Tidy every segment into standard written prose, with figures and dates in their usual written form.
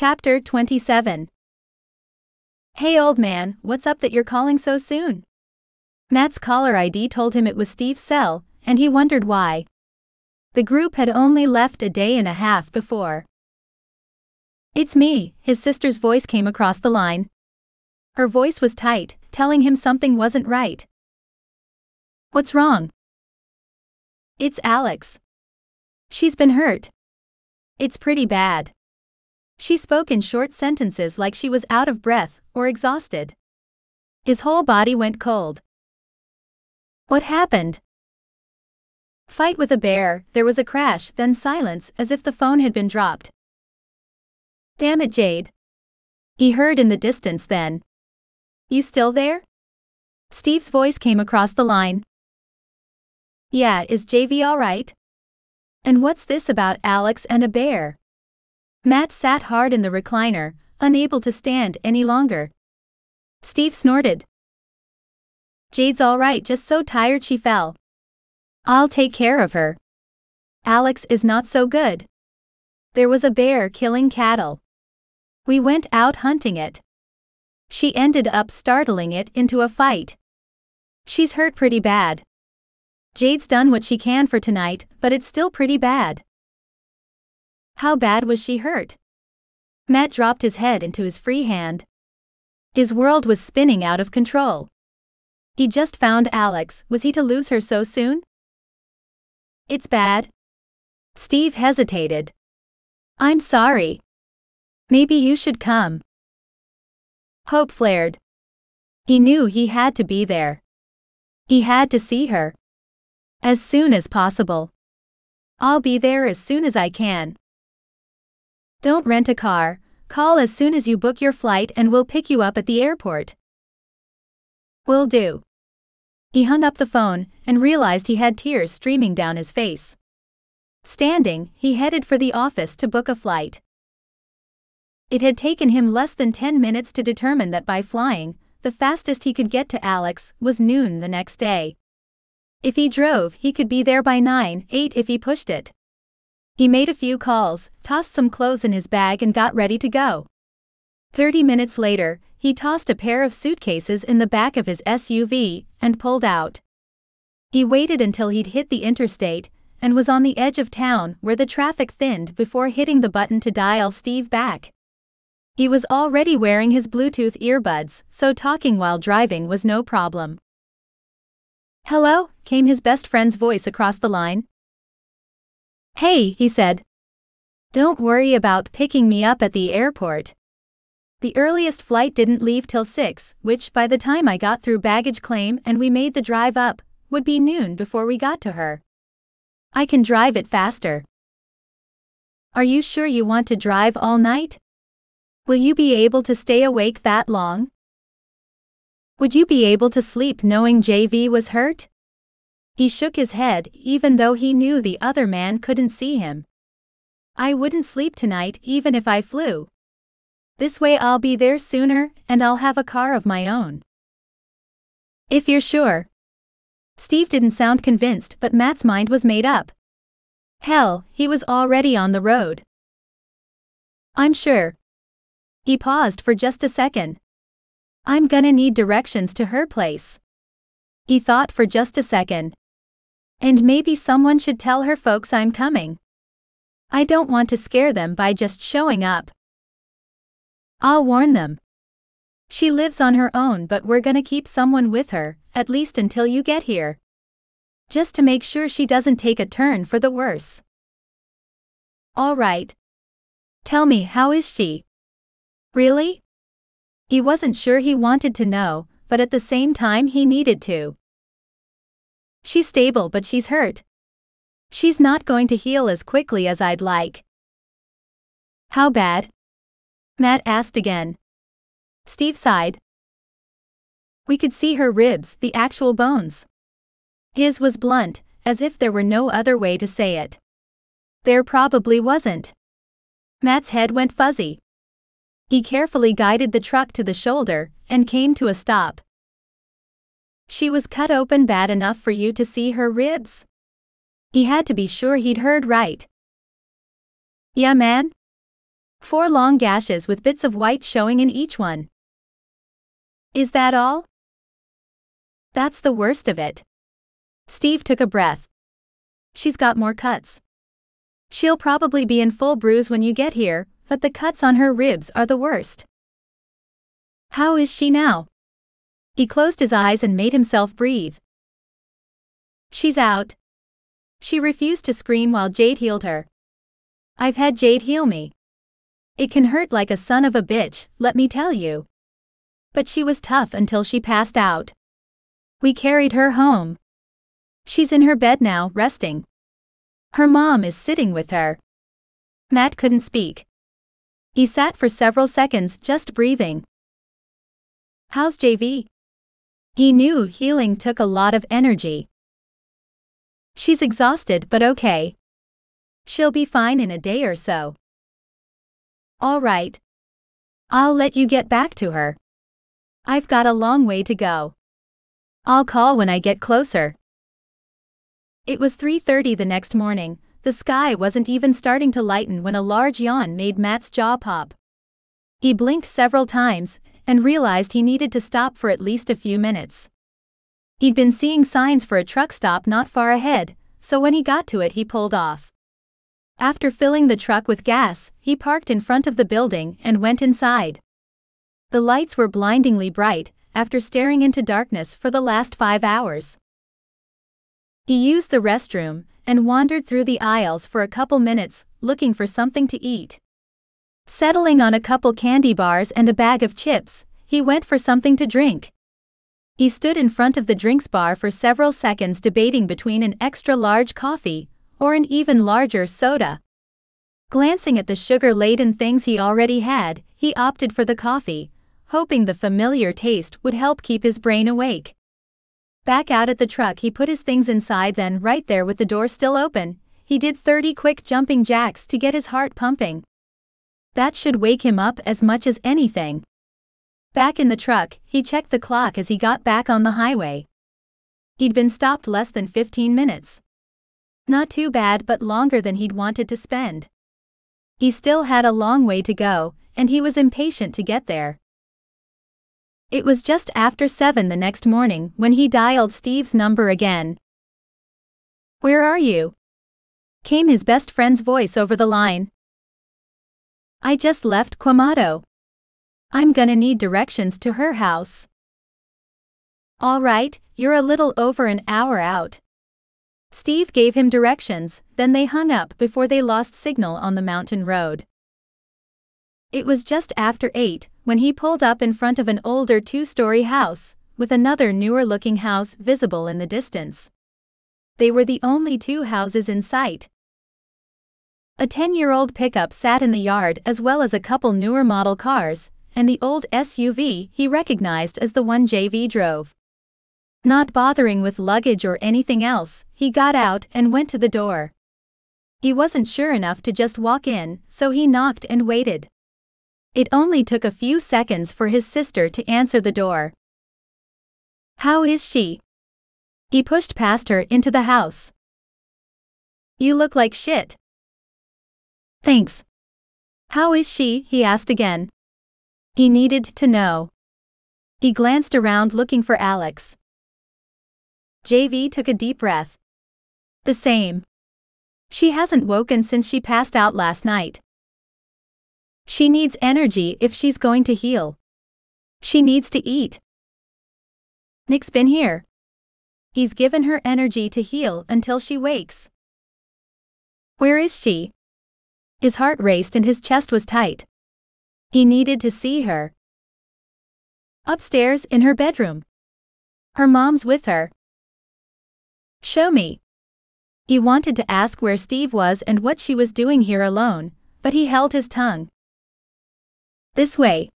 Chapter 27. Hey old man, what's up that you're calling so soon? Matt's caller ID told him it was Steve's cell, and he wondered why. The group had only left a day and a half before. It's me, his sister's voice came across the line. Her voice was tight, telling him something wasn't right. What's wrong? It's Alex. She's been hurt. It's pretty bad. She spoke in short sentences like she was out of breath or exhausted. His whole body went cold. What happened? Fight with a bear, there was a crash, then silence as if the phone had been dropped. Damn it, Jade. He heard in the distance then. You still there? Steve's voice came across the line. Yeah, is JV alright? And what's this about Alex and a bear? Matt sat hard in the recliner, unable to stand any longer. Steve snorted. Jade's alright, just so tired she fell. I'll take care of her. Alex is not so good. There was a bear killing cattle. We went out hunting it. She ended up startling it into a fight. She's hurt pretty bad. Jade's done what she can for tonight, but it's still pretty bad. How bad was she hurt? Matt dropped his head into his free hand. His world was spinning out of control. He just found Alex, was he to lose her so soon? It's bad. Steve hesitated. I'm sorry. Maybe you should come. Hope flared. He knew he had to be there. He had to see her. As soon as possible. I'll be there as soon as I can. Don't rent a car, call as soon as you book your flight and we'll pick you up at the airport. Will do. He hung up the phone and realized he had tears streaming down his face. Standing, he headed for the office to book a flight. It had taken him less than 10 minutes to determine that by flying, the fastest he could get to Alex was noon the next day. If he drove, he could be there by 9:08 if he pushed it. He made a few calls, tossed some clothes in his bag and got ready to go. 30 minutes later, he tossed a pair of suitcases in the back of his SUV and pulled out. He waited until he'd hit the interstate and was on the edge of town where the traffic thinned before hitting the button to dial Steve back. He was already wearing his Bluetooth earbuds, so talking while driving was no problem. Hello, came his best friend's voice across the line. Hey, he said. Don't worry about picking me up at the airport. The earliest flight didn't leave till 6, which by the time I got through baggage claim and we made the drive up, would be noon before we got to her. I can drive it faster. Are you sure you want to drive all night? Will you be able to stay awake that long? Would you be able to sleep knowing JV was hurt? He shook his head, even though he knew the other man couldn't see him. I wouldn't sleep tonight even if I flew. This way I'll be there sooner, and I'll have a car of my own. If you're sure. Steve didn't sound convinced, but Matt's mind was made up. Hell, he was already on the road. I'm sure. He paused for just a second. I'm gonna need directions to her place. He thought for just a second. And maybe someone should tell her folks I'm coming. I don't want to scare them by just showing up. I'll warn them. She lives on her own, but we're gonna keep someone with her, at least until you get here. Just to make sure she doesn't take a turn for the worse. All right. Tell me, how is she? Really? He wasn't sure he wanted to know, but at the same time he needed to. She's stable, but she's hurt. She's not going to heal as quickly as I'd like. How bad? Matt asked again. Steve sighed. We could see her ribs, the actual bones. His was blunt, as if there were no other way to say it. There probably wasn't. Matt's head went fuzzy. He carefully guided the truck to the shoulder and came to a stop. She was cut open bad enough for you to see her ribs? He had to be sure he'd heard right. Yeah, man? 4 long gashes with bits of white showing in each one. Is that all? That's the worst of it. Steve took a breath. She's got more cuts. She'll probably be in full bruise when you get here, but the cuts on her ribs are the worst. How is she now? He closed his eyes and made himself breathe. She's out. She refused to scream while Jade healed her. I've had Jade heal me. It can hurt like a son of a bitch, let me tell you. But she was tough until she passed out. We carried her home. She's in her bed now, resting. Her mom is sitting with her. Matt couldn't speak. He sat for several seconds just breathing. How's JV? He knew healing took a lot of energy. She's exhausted but okay. She'll be fine in a day or so. All right. I'll let you get back to her. I've got a long way to go. I'll call when I get closer. It was 3:30 the next morning. The sky wasn't even starting to lighten when a large yawn made Matt's jaw pop. He blinked several times and realized he needed to stop for at least a few minutes. He'd been seeing signs for a truck stop not far ahead, so when he got to it he pulled off. After filling the truck with gas, he parked in front of the building and went inside. The lights were blindingly bright after staring into darkness for the last 5 hours. He used the restroom and wandered through the aisles for a couple minutes, looking for something to eat. Settling on a couple candy bars and a bag of chips, he went for something to drink. He stood in front of the drinks bar for several seconds debating between an extra-large coffee or an even larger soda. Glancing at the sugar-laden things he already had, he opted for the coffee, hoping the familiar taste would help keep his brain awake. Back out at the truck he put his things inside, then right there with the door still open, he did 30 quick jumping jacks to get his heart pumping. That should wake him up as much as anything. Back in the truck, he checked the clock as he got back on the highway. He'd been stopped less than 15 minutes. Not too bad, but longer than he'd wanted to spend. He still had a long way to go, and he was impatient to get there. It was just after 7 the next morning when he dialed Steve's number again. "Where are you?" came his best friend's voice over the line. "I just left Quamato. I'm gonna need directions to her house." "All right, you're a little over an hour out." Steve gave him directions, then they hung up before they lost signal on the mountain road. It was just after 8 when he pulled up in front of an older 2-story house, with another newer-looking house visible in the distance. They were the only 2 houses in sight. A 10-year-old pickup sat in the yard as well as a couple newer model cars, and the old SUV he recognized as the one JV drove. Not bothering with luggage or anything else, he got out and went to the door. He wasn't sure enough to just walk in, so he knocked and waited. It only took a few seconds for his sister to answer the door. "How is she?" He pushed past her into the house. "You look like shit." "Thanks. How is she?" he asked again. He needed to know. He glanced around looking for Alex. JV took a deep breath. "The same. She hasn't woken since she passed out last night. She needs energy if she's going to heal. She needs to eat. Nick's been here. He's given her energy to heal until she wakes." "Where is she?" His heart raced and his chest was tight. He needed to see her. "Upstairs in her bedroom. Her mom's with her." "Show me." He wanted to ask where Steve was and what she was doing here alone, but he held his tongue. "This way."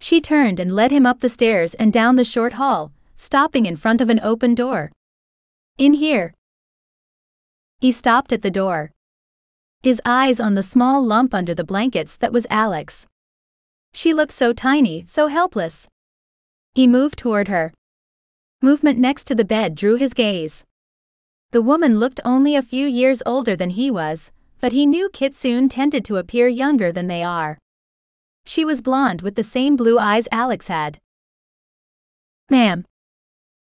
She turned and led him up the stairs and down the short hall, stopping in front of an open door. "In here." He stopped at the door. His eyes on the small lump under the blankets that was Alex. She looked so tiny, so helpless. He moved toward her. Movement next to the bed drew his gaze. The woman looked only a few years older than he was, But he knew Kitsune tended to appear younger than they are. She was blonde with the same blue eyes Alex had. "Ma'am."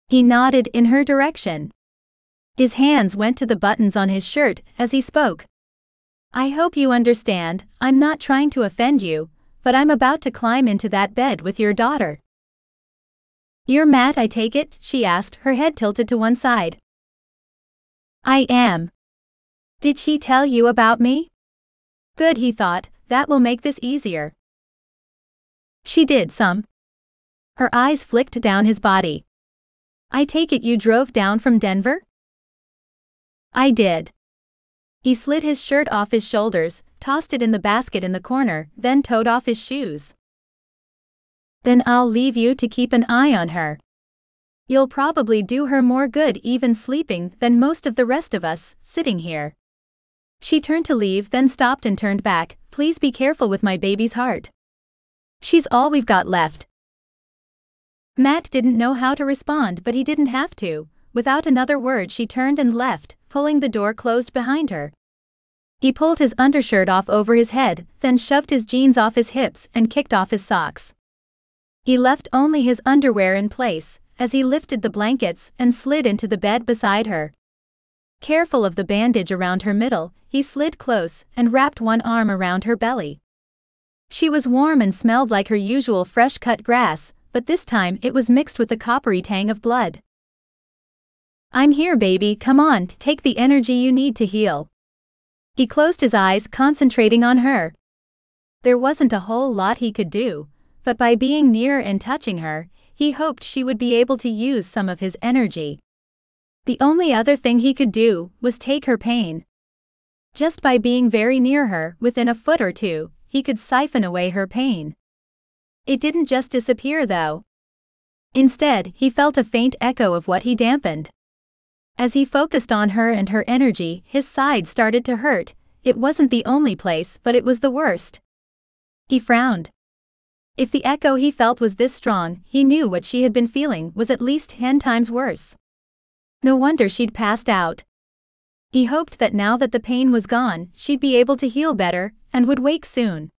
He nodded in her direction. His hands went to the buttons on his shirt as he spoke. "I hope you understand, I'm not trying to offend you, but I'm about to climb into that bed with your daughter." "You're Matt, I take it?" she asked, her head tilted to one side. "I am." "Did she tell you about me?" Good, he thought, that will make this easier. "She did some." Her eyes flicked down his body. "I take it you drove down from Denver?" "I did." He slid his shirt off his shoulders, tossed it in the basket in the corner, then toed off his shoes. "Then I'll leave you to keep an eye on her. You'll probably do her more good even sleeping than most of the rest of us, sitting here." She turned to leave, then stopped and turned back. "Please be careful with my baby's heart. She's all we've got left." Matt didn't know how to respond, but he didn't have to. Without another word, she turned and left, pulling the door closed behind her. He pulled his undershirt off over his head, then shoved his jeans off his hips and kicked off his socks. He left only his underwear in place, as he lifted the blankets and slid into the bed beside her. Careful of the bandage around her middle, he slid close and wrapped one arm around her belly. She was warm and smelled like her usual fresh-cut grass, but this time it was mixed with the coppery tang of blood. "I'm here, baby, come on, take the energy you need to heal." He closed his eyes, concentrating on her. There wasn't a whole lot he could do, but by being near and touching her, he hoped she would be able to use some of his energy. The only other thing he could do was take her pain. Just by being very near her, within a foot or two, he could siphon away her pain. It didn't just disappear though. Instead, he felt a faint echo of what he dampened. As he focused on her and her energy, his side started to hurt. It wasn't the only place, but it was the worst. He frowned. If the echo he felt was this strong, he knew what she had been feeling was at least 10 times worse. No wonder she'd passed out. He hoped that now that the pain was gone, she'd be able to heal better, and would wake soon.